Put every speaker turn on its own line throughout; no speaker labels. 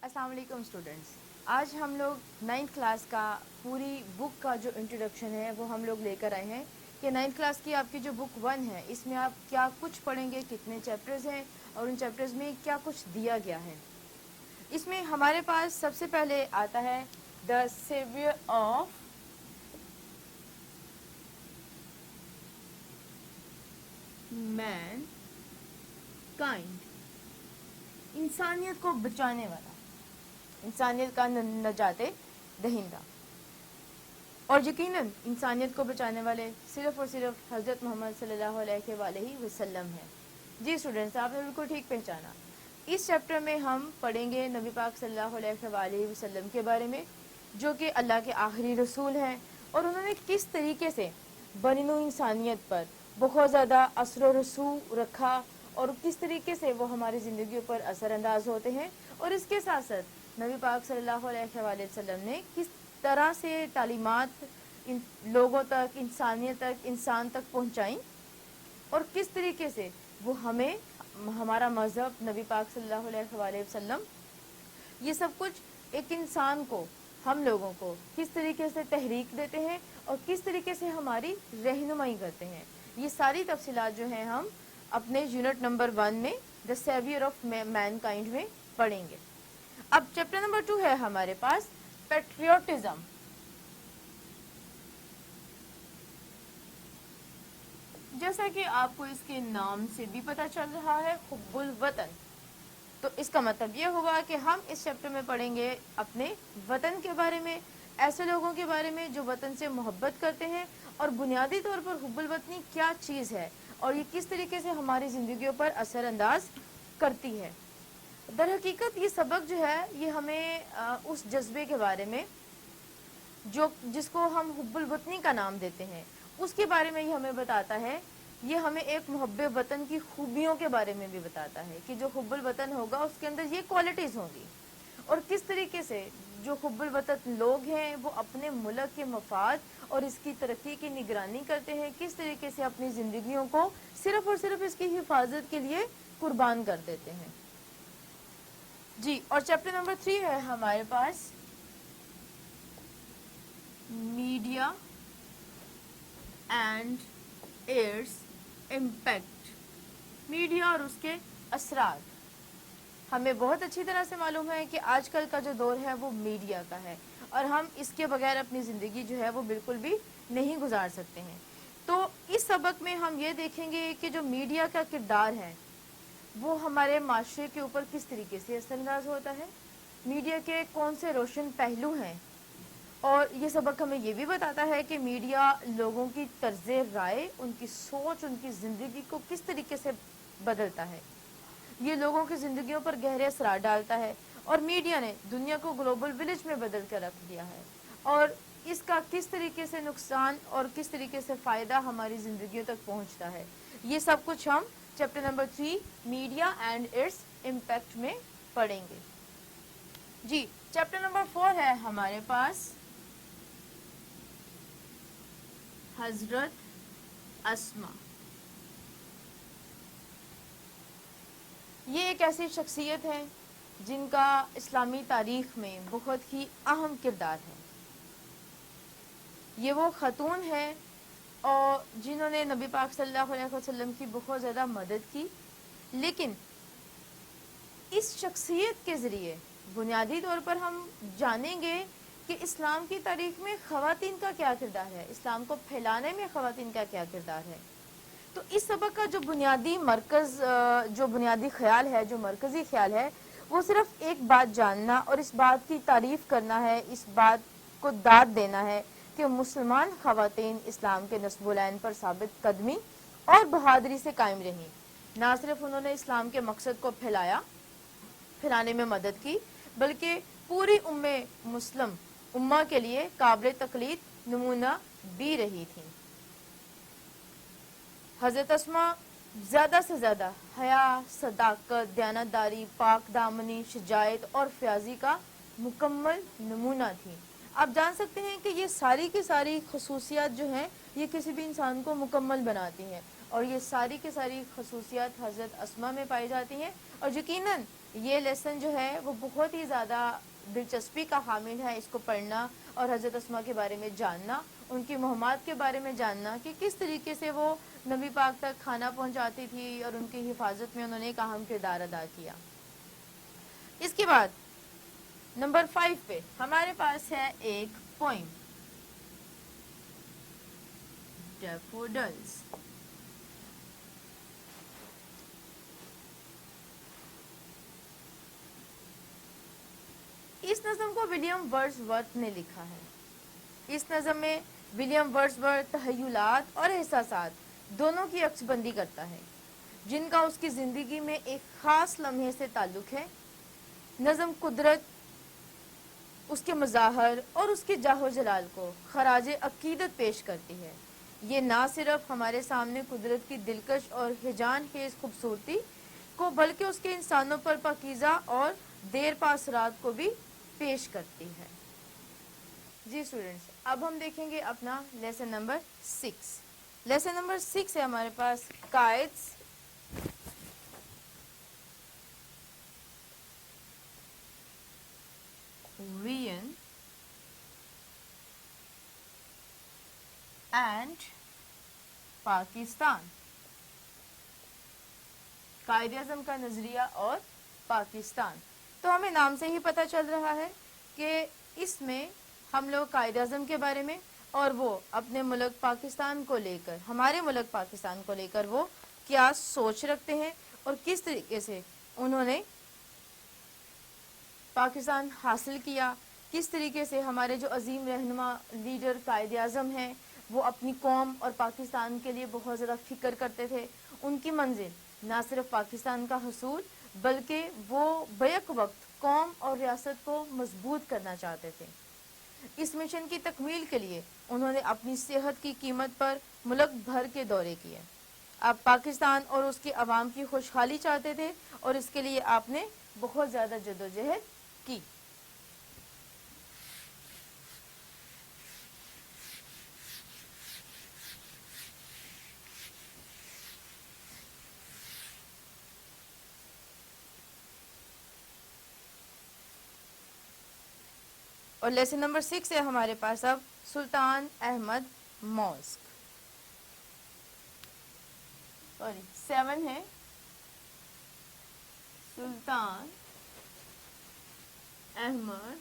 السلام علیکم اسٹوڈنٹس. آج ہم لوگ 9th کلاس کا پوری بک کا جو انٹروڈکشن ہے وہ ہم لوگ لے کر آئے ہیں کہ 9th کلاس کی آپ کی جو بک 1 ہے اس میں آپ کیا کچھ پڑھیں گے, کتنے چیپٹرز ہیں اور ان چیپٹرز میں کیا کچھ دیا گیا ہے. اس میں ہمارے پاس سب سے پہلے آتا ہے دا سیویئر آف مین کائنڈ, انسانیت کو بچانے والا, انسانیت کا نجات دہندہ. اور یقیناً انسانیت کو بچانے والے صرف اور صرف حضرت محمد صلی اللہ علیہ وآلہ وسلم ہیں. جی اسٹوڈنٹس, آپ نے بالکل ٹھیک پہچانا. اس چیپٹر میں ہم پڑھیں گے نبی پاک صلی اللہ علیہ وآلہ وسلم کے بارے میں, جو کہ اللہ کے آخری رسول ہیں, اور انہوں نے کس طریقے سے بنی نوع انسانیت پر بہت زیادہ اثر و رسوخ رکھا اور کس طریقے سے وہ ہماری زندگیوں پر اثر انداز ہوتے ہیں, اور اس کے ساتھ ساتھ نبی پاک صلی اللہ علیہ وآلہ وسلم نے کس طرح سے تعلیمات لوگوں تک, انسانیت تک, انسان تک پہنچائیں, اور کس طریقے سے وہ ہمیں ہمارا مذہب نبی پاک صلی اللہ علیہ وآلہ وسلم یہ سب کچھ ایک انسان کو, ہم لوگوں کو کس طریقے سے تحریک دیتے ہیں اور کس طریقے سے ہماری رہنمائی کرتے ہیں. یہ ساری تفصیلات جو ہیں ہم اپنے یونٹ نمبر 1 میں دا سیویئر آف مین کائنڈ میں پڑھیں گے. اب چیپٹر نمبر 2 ہے ہمارے پاس پیٹریوٹزم. جیسا کہ آپ کو اس کے نام سے بھی پتہ چل رہا ہے, حب الوطن, تو اس کا مطلب یہ ہوا کہ ہم اس چیپٹر میں پڑھیں گے اپنے وطن کے بارے میں, ایسے لوگوں کے بارے میں جو وطن سے محبت کرتے ہیں, اور بنیادی طور پر حب الوطنی کیا چیز ہے اور یہ کس طریقے سے ہماری زندگیوں پر اثر انداز کرتی ہے. در حقیقت یہ سبق جو ہے یہ ہمیں اس جذبے کے بارے میں جس کو ہم حب الوطنی کا نام دیتے ہیں اس کے بارے میں یہ ہمیں بتاتا ہے. یہ ہمیں ایک محب وطن کی خوبیوں کے بارے میں بھی بتاتا ہے کہ جو حب الوطن ہوگا اس کے اندر یہ کوالٹیز ہوں گی, اور کس طریقے سے جو حب الوطن لوگ ہیں وہ اپنے ملک کے مفاد اور اس کی ترقی کی نگرانی کرتے ہیں, کس طریقے سے اپنی زندگیوں کو صرف اور صرف اس کی حفاظت کے لیے قربان کر دیتے ہیں. جی, اور چیپٹر نمبر 3 ہے ہمارے پاس media and its impact. Media اور اس کے اثرات. ہمیں بہت اچھی طرح سے معلوم ہے کہ آج کل کا جو دور ہے وہ میڈیا کا ہے, اور ہم اس کے بغیر اپنی زندگی جو ہے وہ بالکل بھی نہیں گزار سکتے ہیں. تو اس سبق میں ہم یہ دیکھیں گے کہ جو میڈیا کا کردار ہے وہ ہمارے معاشرے کے اوپر کس طریقے سے اثر انداز ہوتا ہے, میڈیا کے کون سے روشن پہلو ہیں, اور یہ سبق ہمیں یہ بھی بتاتا ہے کہ میڈیا لوگوں کی طرز رائے, ان کی سوچ, ان کی زندگی کو کس طریقے سے بدلتا ہے. یہ لوگوں کی زندگیوں پر گہرے اثرات ڈالتا ہے, اور میڈیا نے دنیا کو گلوبل ولیج میں بدل کر رکھ دیا ہے, اور اس کا کس طریقے سے نقصان اور کس طریقے سے فائدہ ہماری زندگیوں تک پہنچتا ہے. یہ سب کچھ ہم chapter number 3 media and its impact میں پڑھیں گے. جی, چیپٹر نمبر 4 ہے ہمارے پاس حضرت اسما. یہ ایک ایسی شخصیت ہے جن کا اسلامی تاریخ میں بہت ہی اہم کردار ہے. یہ وہ خاتون ہے اور جنہوں نے نبی پاک صلی اللہ علیہ وسلم کی بہت زیادہ مدد کی, لیکن اس شخصیت کے ذریعے بنیادی طور پر ہم جانیں گے کہ اسلام کی تاریخ میں خواتین کا کیا کردار ہے, اسلام کو پھیلانے میں خواتین کا کیا کردار ہے. تو اس سبق کا جو بنیادی مرکز, جو بنیادی خیال ہے, جو مرکزی خیال ہے, وہ صرف ایک بات جاننا اور اس بات کی تعریف کرنا ہے, اس بات کو داد دینا ہے کہ مسلمان خواتین اسلام کے نصب العین پر ثابت قدمی اور بہادری سے قائم رہیں. نہ صرف انہوں نے اسلام کے مقصد کو پھیلانے میں مدد کی, بلکہ پوری مسلم امہ کے لیے قابل تقلید نمونہ بھی رہی تھیں. حضرت اسما زیادہ سے زیادہ حیا, صداقت, دیانتداری, پاک دامنی, شجاعت اور فیاضی کا مکمل نمونہ تھی. آپ جان سکتے ہیں کہ یہ ساری کی ساری خصوصیات جو ہیں یہ کسی بھی انسان کو مکمل بناتی ہیں, اور یہ ساری کی ساری خصوصیات حضرت اسما میں پائی جاتی ہیں, اور یقیناً یہ لیسن جو ہے وہ بہت ہی زیادہ دلچسپی کا حامل ہے، اس کو پڑھنا اور حضرت اسماء کے بارے میں جاننا، ان کی مہمات کے بارے میں جاننا کہ کس طریقے سے وہ نبی پاک تک کھانا پہنچاتی تھی اور ان کی حفاظت میں انہوں نے ایک اہم کردار ادا کیا۔ اس کے بعد نمبر 5 پہ ہمارے پاس ہے ایک پوئم، ڈیفوڈلز۔ اس نظم کو ولیم ورڈزورتھ نے لکھا ہے۔ اس نظم میں ولیم ورڈزورتھ تخیلات اور احساسات دونوں کی عکس بندی کرتا ہے، جن کا اس کی زندگی میں ایک خاص لمحے سے تعلق ہے۔ نظم قدرت، اس کے مظاہر اور اس کے جاہ و جلال کو خراج عقیدت پیش کرتی ہے۔ یہ نہ صرف ہمارے سامنے قدرت کی دلکش اور ہیجان خیز خوبصورتی کو بلکہ اس کے انسانوں پر پاکیزہ اور دیر پا اثرات کو بھی پیش کرتی ہے۔ جی اسٹوڈنٹس، اب ہم دیکھیں گے اپنا لیسن نمبر 6۔ لیسن نمبر 6 ہے ہمارے پاس قائدز وین اینڈ پاکستان، قائد اعظم کا نظریہ اور پاکستان۔ تو ہمیں نام سے ہی پتہ چل رہا ہے کہ اس میں ہم لوگ قائد اعظم کے بارے میں اور وہ اپنے ملک پاکستان کو لے کر، ہمارے ملک پاکستان کو لے کر وہ کیا سوچ رکھتے ہیں اور کس طریقے سے انہوں نے پاکستان حاصل کیا، کس طریقے سے ہمارے جو عظیم رہنما لیڈر قائد اعظم ہیں وہ اپنی قوم اور پاکستان کے لیے بہت زیادہ فکر کرتے تھے۔ ان کی منزل نہ صرف پاکستان کا حصول بلکہ وہ بیک وقت قوم اور ریاست کو مضبوط کرنا چاہتے تھے۔ اس مشن کی تکمیل کے لیے انہوں نے اپنی صحت کی قیمت پر ملک بھر کے دورے کیے۔ آپ پاکستان اور اس کے عوام کی خوشحالی چاہتے تھے اور اس کے لیے آپ نے بہت زیادہ جدوجہد کی۔ اور لیسن نمبر 6 ہے ہمارے پاس اب سلطان احمد ماسک، سوری 7 ہے سلطان احمد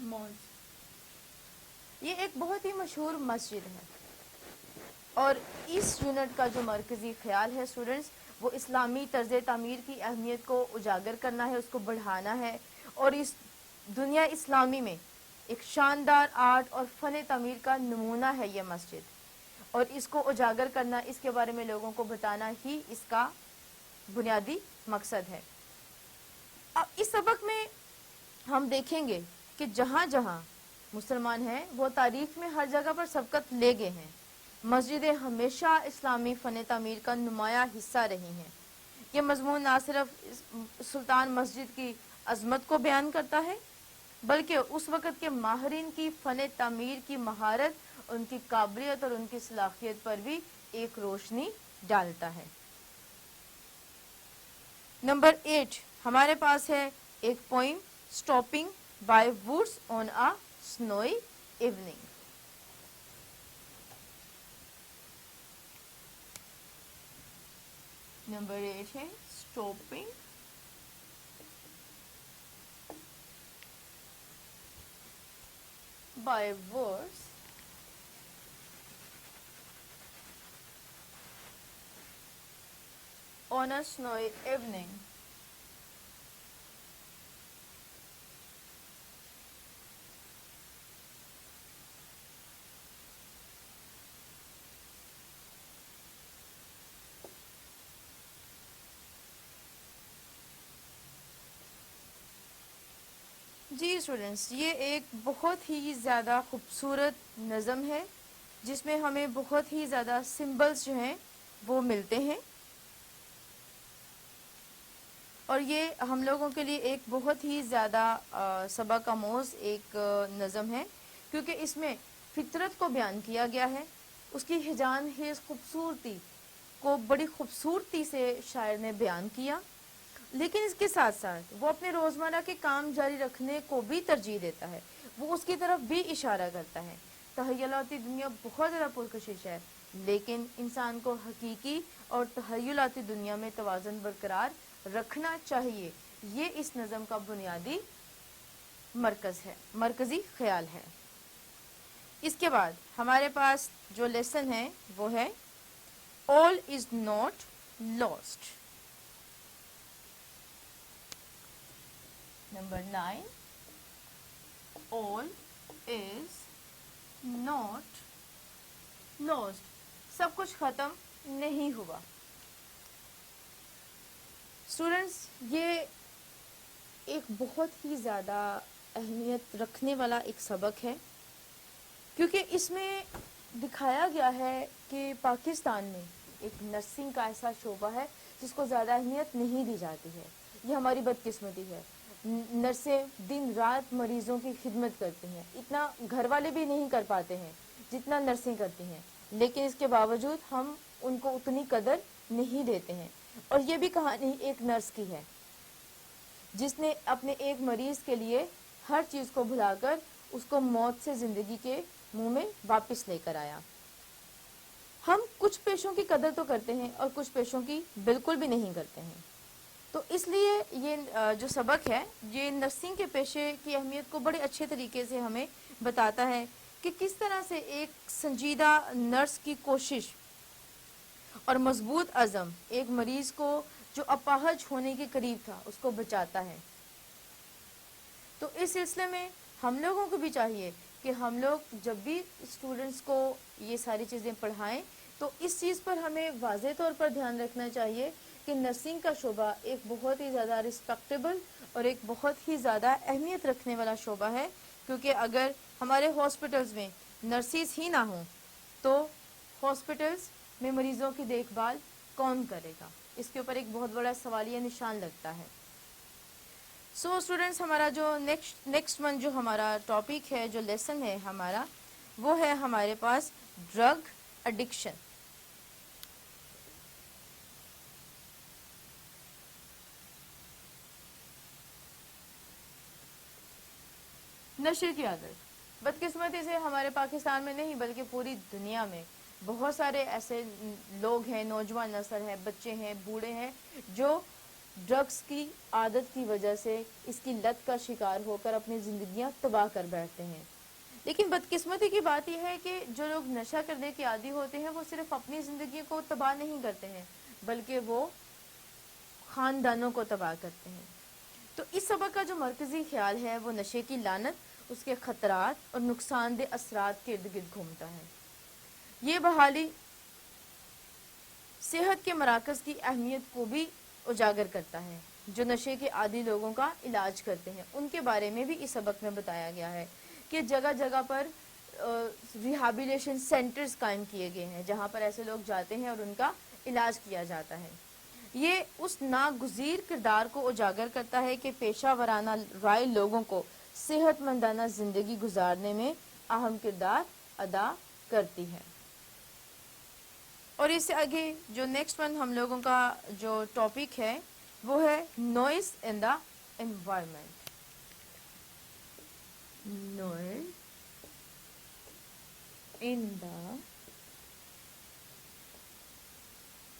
ماسک۔ یہ ایک بہت ہی مشہور مسجد ہے اور اس یونٹ کا جو مرکزی خیال ہے اسٹوڈنٹس وہ اسلامی طرز تعمیر کی اہمیت کو اجاگر کرنا ہے، اس کو بڑھانا ہے اور اس دنیا اسلامی میں ایک شاندار آرٹ اور فن تعمیر کا نمونہ ہے یہ مسجد، اور اس کو اجاگر کرنا، اس کے بارے میں لوگوں کو بتانا ہی اس کا بنیادی مقصد ہے۔ اب اس سبق میں ہم دیکھیں گے کہ جہاں جہاں مسلمان ہیں وہ تاریخ میں ہر جگہ پر سبقت لے گئے ہیں۔ مسجدیں ہمیشہ اسلامی فن تعمیر کا نمایاں حصہ رہی ہیں۔ یہ مضمون نہ صرف سلطان مسجد کی عظمت کو بیان کرتا ہے بلکہ اس وقت کے ماہرین کی فن تعمیر کی مہارت، ان کی قابلیت اور ان کی صلاحیت پر بھی ایک روشنی ڈالتا ہے۔ نمبر 8 ہمارے پاس ہے ایک poem stopping by woods on a snowy evening. Number 8 ہے stopping by woods on a snowy evening۔ جی اسٹوڈنٹس، یہ ایک بہت ہی زیادہ خوبصورت نظم ہے جس میں ہمیں بہت ہی زیادہ سمبلز جو ہیں وہ ملتے ہیں، اور یہ ہم لوگوں کے لیے ایک بہت ہی زیادہ سبق آموز ایک نظم ہے، کیونکہ اس میں فطرت کو بیان کیا گیا ہے، اس کی ہیجان خیز خوبصورتی کو بڑی خوبصورتی سے شاعر نے بیان کیا، لیکن اس کے ساتھ ساتھ وہ اپنے روزمرہ کے کام جاری رکھنے کو بھی ترجیح دیتا ہے، وہ اس کی طرف بھی اشارہ کرتا ہے۔ تخیلاتی دنیا بہت زیادہ پرکشش ہے، لیکن انسان کو حقیقی اور تخیلاتی دنیا میں توازن برقرار رکھنا چاہیے، یہ اس نظم کا بنیادی مرکزی خیال ہے۔ اس کے بعد ہمارے پاس جو لیسن ہے وہ ہے All is not lost. Number 9. All is not lost. سب کچھ ختم نہیں ہوا۔ اسٹوڈینٹس، یہ ایک بہت ہی زیادہ اہمیت رکھنے والا ایک سبق ہے، کیونکہ اس میں دکھایا گیا ہے کہ پاکستان میں ایک نرسنگ کا ایسا شعبہ ہے جس کو زیادہ اہمیت نہیں دی جاتی ہے۔ یہ ہماری بدقسمتی ہے۔ نرسیں دن رات مریضوں کی خدمت کرتی ہیں، اتنا گھر والے بھی نہیں کر پاتے ہیں جتنا نرسیں کرتی ہیں، لیکن اس کے باوجود ہم ان کو اتنی قدر نہیں دیتے ہیں۔ اور یہ بھی کہانی ایک نرس کی ہے جس نے اپنے ایک مریض کے لیے ہر چیز کو بھلا کر اس کو موت سے زندگی کے منہ میں واپس لے کر آیا۔ ہم کچھ پیشوں کی قدر تو کرتے ہیں اور کچھ پیشوں کی بالکل بھی نہیں کرتے ہیں، تو اس لیے یہ جو سبق ہے یہ نرسنگ کے پیشے کی اہمیت کو بڑے اچھے طریقے سے ہمیں بتاتا ہے کہ کس طرح سے ایک سنجیدہ نرس کی کوشش اور مضبوط عزم ایک مریض کو جو اپاہج ہونے کے قریب تھا اس کو بچاتا ہے۔ تو اس سلسلے میں ہم لوگوں کو بھی چاہیے کہ ہم لوگ جب بھی اسٹوڈنٹس کو یہ ساری چیزیں پڑھائیں تو اس چیز پر ہمیں واضح طور پر دھیان رکھنا چاہیے کہ نرسنگ کا شعبہ ایک بہت ہی زیادہ رسپیکٹیبل اور ایک بہت ہی زیادہ اہمیت رکھنے والا شعبہ ہے، کیونکہ اگر ہمارے ہاسپٹلز میں نرسز ہی نہ ہوں تو ہاسپٹلز میں مریضوں کی دیکھ بھال کون کرے گا؟ اس کے اوپر ایک بہت بڑا سوالیہ نشان لگتا ہے۔ سو اسٹوڈینٹس، ہمارا جو نیکسٹ منتھ جو ہمارا ٹاپک ہے، جو لیسن ہے ہمارا، وہ ہے ہمارے پاس ڈرگ ایڈکشن۔ نشے کی عادت بدقسمتی سے ہمارے پاکستان میں نہیں بلکہ پوری دنیا میں بہت سارے ایسے لوگ ہیں، نوجوان نسل ہے، بچے ہیں، بوڑھے ہیں، جو ڈرگس کی عادت کی وجہ سے اس کی لت کا شکار ہو کر اپنی زندگیاں تباہ کر بیٹھتے ہیں۔ لیکن بدقسمتی کی بات یہ ہے کہ جو لوگ نشہ کرنے کے عادی ہوتے ہیں وہ صرف اپنی زندگی کو تباہ نہیں کرتے ہیں بلکہ وہ خاندانوں کو تباہ کرتے ہیں۔ تو اس سبق کا جو مرکزی خیال ہے وہ نشے کی لعنت، اس کے خطرات اور نقصان دہ اثرات کے ارد گرد گھومتا ہے۔ یہ بحالی صحت کے مراکز کی اہمیت کو بھی اجاگر کرتا ہے جو نشے کے عادی لوگوں کا علاج کرتے ہیں، ان کے بارے میں بھی اس سبق میں بتایا گیا ہے کہ جگہ جگہ پر ریہیبلیٹیشن سینٹرز قائم کیے گئے ہیں جہاں پر ایسے لوگ جاتے ہیں اور ان کا علاج کیا جاتا ہے۔ یہ اس ناگزیر کردار کو اجاگر کرتا ہے کہ پیشہ ورانہ رائے لوگوں کو صحت مندانہ زندگی گزارنے میں اہم کردار ادا کرتی ہے۔ اور اس سے آگے جو نیکسٹ منتھ ہم لوگوں کا جو ٹاپک ہے وہ ہے noise in the environment. Noise in the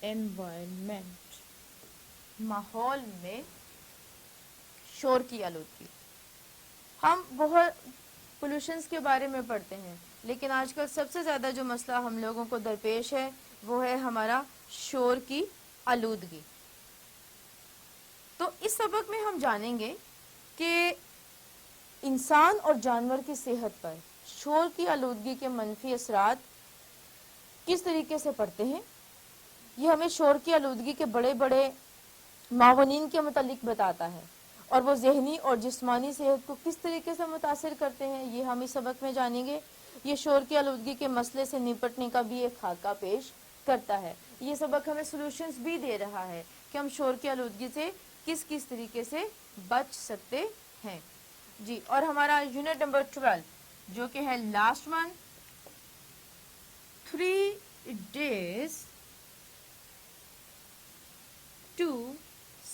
environment, ماحول میں شور کی آلودگی۔ ہم بہت پولوشنز کے بارے میں پڑھتے ہیں لیکن آج کل سب سے زیادہ جو مسئلہ ہم لوگوں کو درپیش ہے وہ ہے ہمارا شور کی آلودگی۔ تو اس سبق میں ہم جانیں گے کہ انسان اور جانور کی صحت پر شور کی آلودگی کے منفی اثرات کس طریقے سے پڑتے ہیں۔ یہ ہمیں شور کی آلودگی کے بڑے بڑے معاونین کے متعلق بتاتا ہے اور وہ ذہنی اور جسمانی صحت کو کس طریقے سے متاثر کرتے ہیں، یہ ہم اس سبق میں جانیں گے۔ یہ شور کی آلودگی کے مسئلے سے نپٹنے کا بھی ایک خاکہ پیش کرتا ہے۔ یہ سبق ہمیں سولوشنز بھی دے رہا ہے کہ ہم شور کی آلودگی سے کس کس طریقے سے بچ سکتے ہیں۔ جی، اور ہمارا یونٹ نمبر 12 جو کہ ہے لاسٹ ون، 3 days